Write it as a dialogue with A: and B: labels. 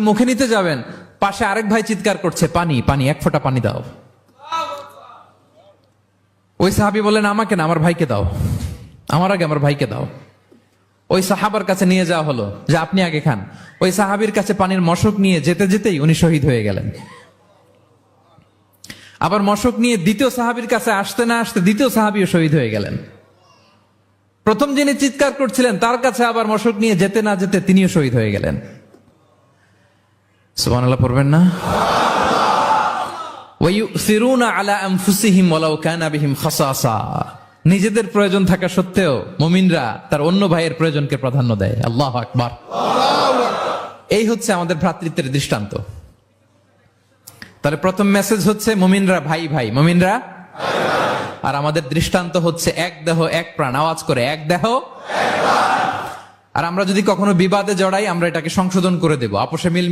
A: মুখে নিতে যাবেন, পাশে আরেক ভাই চিৎকার করছে, পানি পানি, এক ফোঁটা পানি দাও। ওই সাহাবী বললেন, আমাকে না, আমার ভাইকে দাও, আমার আগে আমার ভাইকে দাও। ওই সাহাবার কাছে নিয়ে যাওয়া হলো যে আপনি আগে খান। ওই সাহাবীর কাছে পানির মশক নিয়ে যেতে যেতেই উনি শহীদ হয়ে গেলেন। আবার মশক নিয়ে দ্বিতীয় সাহাবীর কাছে আসতে না আসতে দ্বিতীয় সাহাবীও শহীদ হয়ে গেলেন। প্রথম যিনি চিৎকার করছিলেন তার কাছে আবার মশক নিয়ে যেতে না যেতে তিনিও শহীদ হয়ে গেলেন। সুবহানাল্লাহ পড়বেন না? ওয়ায়ুসিরুনা আলা আনফুসিহিম ওয়ালাউ কানা বিহিম খাসাসা। নিজেদের প্রয়োজন থাকা সত্ত্বেও মুমিনরা তার অন্য ভাইয়ের প্রয়োজনকে প্রাধান্য দেয়। আল্লাহু আকবার। এই হচ্ছে আমাদের ভ্রাতৃত্বের দৃষ্টান্ত। তাহলে প্রথম মেসেজ হচ্ছে মুমিনরা ভাই ভাই, মুমিনরা আর আমাদের দৃষ্টান্ত হচ্ছে এক দেহ এক প্রাণ। আওয়াজ করে, এক দেহ এক প্রাণ। আর আমরা যদি কখনো বিবাদে জড়াই আমরা এটাকে সংশোধন করে দেব, আপোষে মিল